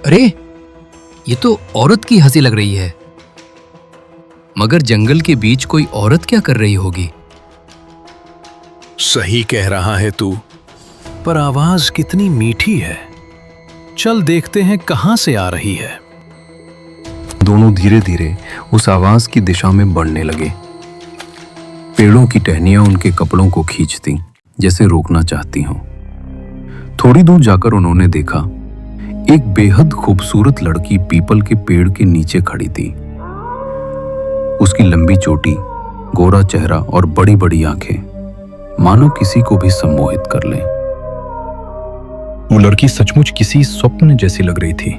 अरे, ये तो औरत की हंसी लग रही है। मगर जंगल के बीच कोई औरत क्या कर रही होगी? सही कह रहा है तू, पर आवाज कितनी मीठी है। चल देखते हैं कहां से आ रही है। दोनों धीरे धीरे उस आवाज की दिशा में बढ़ने लगे। पेड़ों की टहनियां उनके कपड़ों को खींचती, जैसे रोकना चाहती हों। थोड़ी दूर जाकर उन्होंने देखा, एक बेहद खूबसूरत लड़की पीपल के पेड़ के नीचे खड़ी थी। उसकी लंबी चोटी, गोरा चेहरा और बड़ी बड़ी आंखें मानो किसी को भी सम्मोहित कर लें। वो लड़की सचमुच किसी स्वप्न जैसी लग रही थी।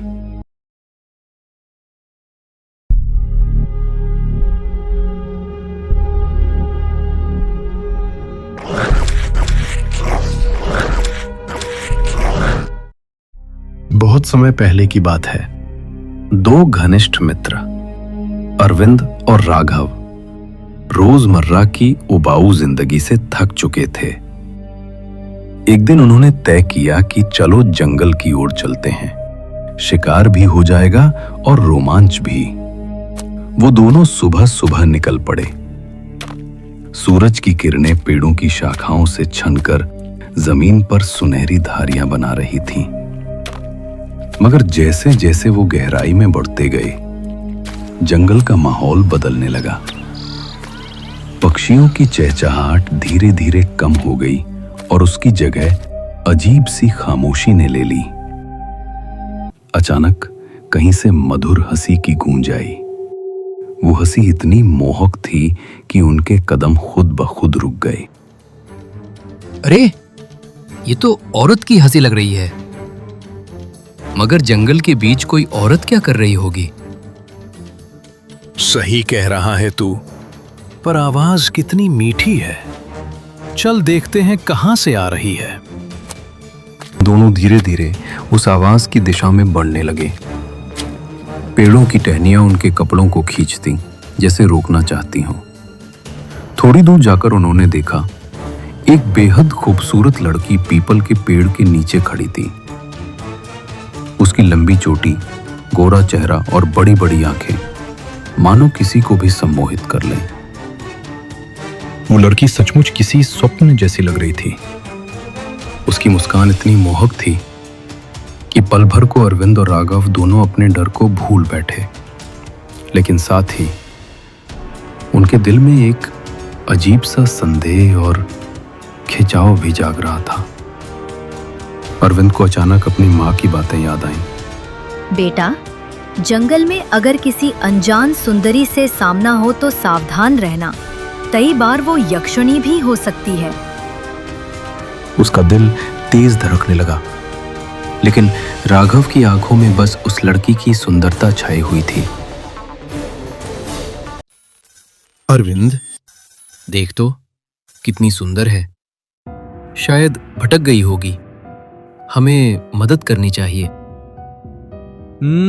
बहुत समय पहले की बात है। दो घनिष्ठ मित्र अरविंद और राघव रोजमर्रा की उबाऊ जिंदगी से थक चुके थे। एक दिन उन्होंने तय किया कि चलो जंगल की ओर चलते हैं, शिकार भी हो जाएगा और रोमांच भी। वो दोनों सुबह सुबह निकल पड़े। सूरज की किरणें पेड़ों की शाखाओं से छनकर जमीन पर सुनहरी धारियां बना रही थीं। मगर जैसे जैसे वो गहराई में बढ़ते गए, जंगल का माहौल बदलने लगा। पक्षियों की चहचहाहट धीरे धीरे कम हो गई और उसकी जगह अजीब सी खामोशी ने ले ली। अचानक कहीं से मधुर हंसी की गूंज आई। वो हंसी इतनी मोहक थी कि उनके कदम खुद ब खुद रुक गए। अरे, ये तो औरत की हंसी लग रही है। मगर जंगल के बीच कोई औरत क्या कर रही होगी? सही कह रहा है तू, पर आवाज कितनी मीठी है। चल देखते हैं कहां से आ रही है। दोनों धीरे धीरे उस आवाज की दिशा में बढ़ने लगे। पेड़ों की टहनियां उनके कपड़ों को खींचती, जैसे रोकना चाहती हों। थोड़ी दूर जाकर उन्होंने देखा, एक बेहद खूबसूरत लड़की पीपल के पेड़ के नीचे खड़ी थी। उसकी लंबी चोटी, गोरा चेहरा और बड़ी बड़ी आंखें मानो किसी को भी सम्मोहित कर लें। वो लड़की सचमुच किसी स्वप्न जैसी लग रही थी। उसकी मुस्कान इतनी मोहक थी कि पल भर को अरविंद और राघव दोनों अपने डर को भूल बैठे। लेकिन साथ ही उनके दिल में एक अजीब सा संदेह और खिंचाव भी जाग रहा था। अरविंद को अचानक अपनी माँ की बातें याद आईं। बेटा, जंगल में अगर किसी अनजान सुंदरी से सामना हो तो सावधान रहना। कई बार वो यक्षिणी भी हो सकती है। उसका दिल तेज धड़कने लगा, लेकिन राघव की आंखों में बस उस लड़की की सुंदरता छाई हुई थी। अरविंद, देख तो कितनी सुंदर है। शायद भटक गई होगी। हमें मदद करनी चाहिए।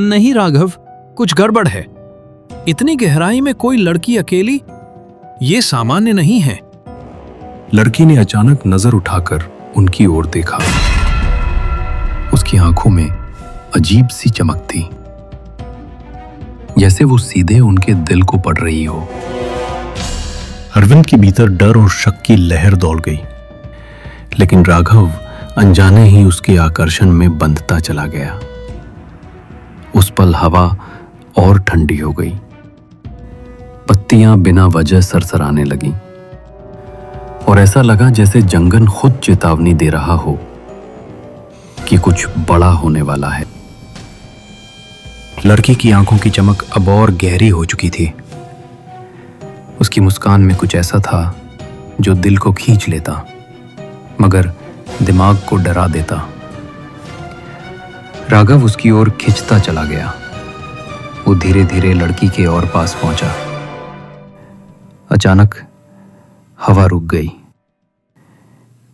नहीं राघव, कुछ गड़बड़ है। इतनी गहराई में कोई लड़की अकेली, ये सामान्य नहीं है। लड़की ने अचानक नजर उठाकर उनकी ओर देखा। उसकी आंखों में अजीब सी चमक थी, जैसे वो सीधे उनके दिल को पड़ रही हो। अरविंद के भीतर डर और शक की लहर दौड़ गई। लेकिन राघव अनजाने ही उसके आकर्षण में बंधता चला गया। उस पल हवा और ठंडी हो गई। पत्तियां बिना वजह सरसराने लगीं और ऐसा लगा जैसे जंगल खुद चेतावनी दे रहा हो कि कुछ बड़ा होने वाला है। लड़की की आंखों की चमक अब और गहरी हो चुकी थी। उसकी मुस्कान में कुछ ऐसा था जो दिल को खींच लेता, मगर दिमाग को डरा देता। राघव उसकी ओर खिंचता चला गया। वो धीरे धीरे लड़की के और पास पहुंचा। अचानक हवा रुक गई।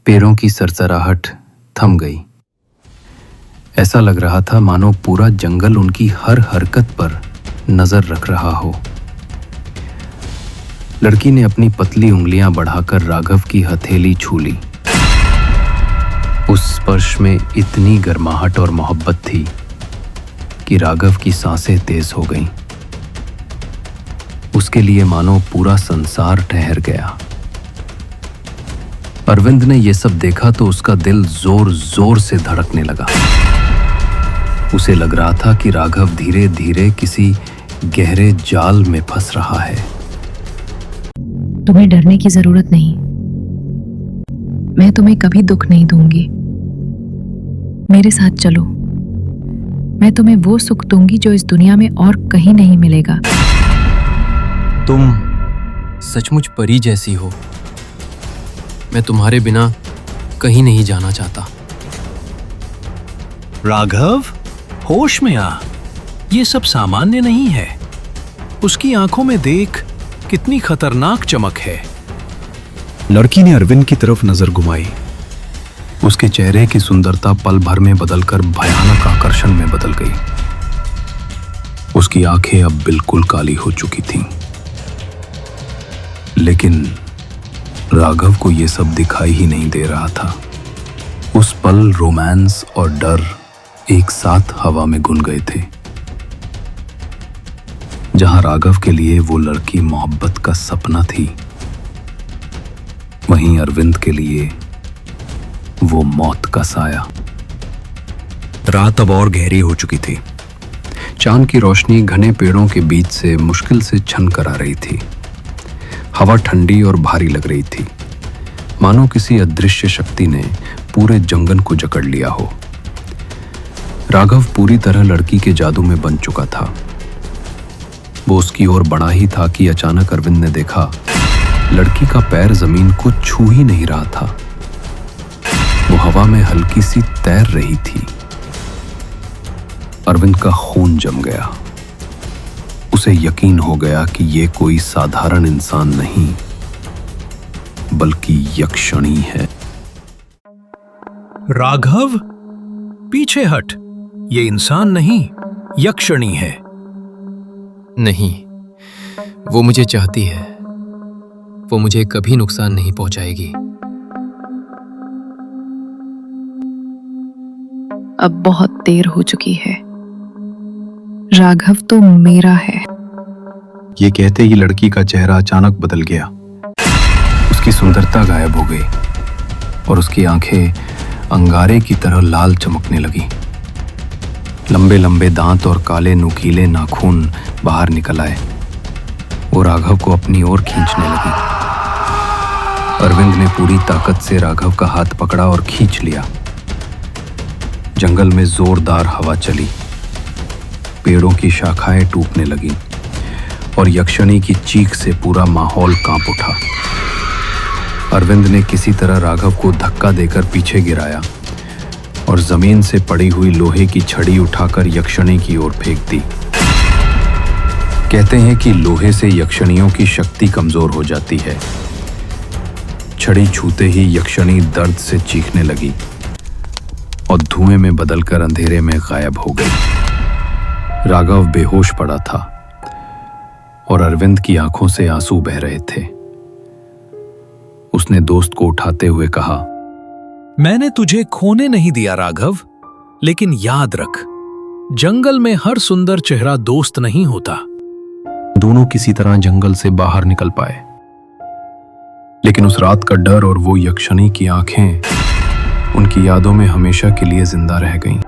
पैरों की सरसराहट थम गई। ऐसा लग रहा था मानो पूरा जंगल उनकी हर हरकत पर नजर रख रहा हो। लड़की ने अपनी पतली उंगलियां बढ़ाकर राघव की हथेली छू ली। उस स्पर्श में इतनी गर्माहट और मोहब्बत थी कि राघव की सांसें तेज हो गईं। उसके लिए मानो पूरा संसार ठहर गया। अरविंद ने यह सब देखा तो उसका दिल जोर जोर से धड़कने लगा। उसे लग रहा था कि राघव धीरे धीरे किसी गहरे जाल में फंस रहा है। तुम्हें डरने की जरूरत नहीं। मैं तुम्हें कभी दुख नहीं दूंगी। मेरे साथ चलो। मैं तुम्हें वो सुख दूंगी जो इस दुनिया में और कहीं नहीं मिलेगा। तुम सचमुच परी जैसी हो। मैं तुम्हारे बिना कहीं नहीं जाना चाहता। राघव, होश में आ। ये सब सामान्य नहीं है। उसकी आंखों में देख, कितनी खतरनाक चमक है। लड़की ने अरविंद की तरफ नजर घुमाई। उसके चेहरे की सुंदरता पल भर में बदलकर भयानक आकर्षण में बदल गई। उसकी आंखें अब बिल्कुल काली हो चुकी थीं। लेकिन राघव को यह सब दिखाई ही नहीं दे रहा था। उस पल रोमांस और डर एक साथ हवा में घुल गए थे। जहां राघव के लिए वो लड़की मोहब्बत का सपना थी, वहीं अरविंद के लिए वो मौत का साया। रात अब और गहरी हो चुकी थी। चांद की रोशनी घने पेड़ों के बीच से मुश्किल से छन कर आ रही थी। हवा ठंडी और भारी लग रही थी, मानो किसी अदृश्य शक्ति ने पूरे जंगल को जकड़ लिया हो। राघव पूरी तरह लड़की के जादू में बन चुका था। वो उसकी ओर बढ़ा ही था कि अचानक अरविंद ने देखा, लड़की का पैर जमीन को छू ही नहीं रहा था। वो हवा में हल्की सी तैर रही थी। अरविंद का खून जम गया। उसे यकीन हो गया कि ये कोई साधारण इंसान नहीं, बल्कि यक्षिणी है। राघव, पीछे हट। ये इंसान नहीं, यक्षिणी है। नहीं, वो मुझे चाहती है। वो मुझे कभी नुकसान नहीं पहुंचाएगी। अब बहुत देर हो चुकी है। राघव तो मेरा है। ये कहते ही लड़की का चेहरा अचानक बदल गया। उसकी सुंदरता गायब हो गई और उसकी आंखें अंगारे की तरह लाल चमकने लगी। लंबे लंबे दांत और काले नुकीले नाखून बाहर निकल आए। वो राघव को अपनी ओर खींचने लगी। अरविंद ने पूरी ताकत से राघव का हाथ पकड़ा और खींच लिया। जंगल में जोरदार हवा चली। पेड़ों की शाखाएं टूटने लगीं और यक्षिणी की चीख से पूरा माहौल कांप उठा। अरविंद ने किसी तरह राघव को धक्का देकर पीछे गिराया और जमीन से पड़ी हुई लोहे की छड़ी उठाकर यक्षिणी की ओर फेंक दी। कहते हैं कि लोहे से यक्षिणियों की शक्ति कमजोर हो जाती है। छड़ी छूते ही यक्षिणी दर्द से चीखने लगी और धुएं में बदलकर अंधेरे में गायब हो गई। राघव बेहोश पड़ा था और अरविंद की आंखों से आंसू बह रहे थे। उसने दोस्त को उठाते हुए कहा, मैंने तुझे खोने नहीं दिया राघव, लेकिन याद रख, जंगल में हर सुंदर चेहरा दोस्त नहीं होता। दोनों किसी तरह जंगल से बाहर निकल पाए, लेकिन उस रात का डर और वो यक्षिणी की आंखें उनकी यादों में हमेशा के लिए जिंदा रह गईं।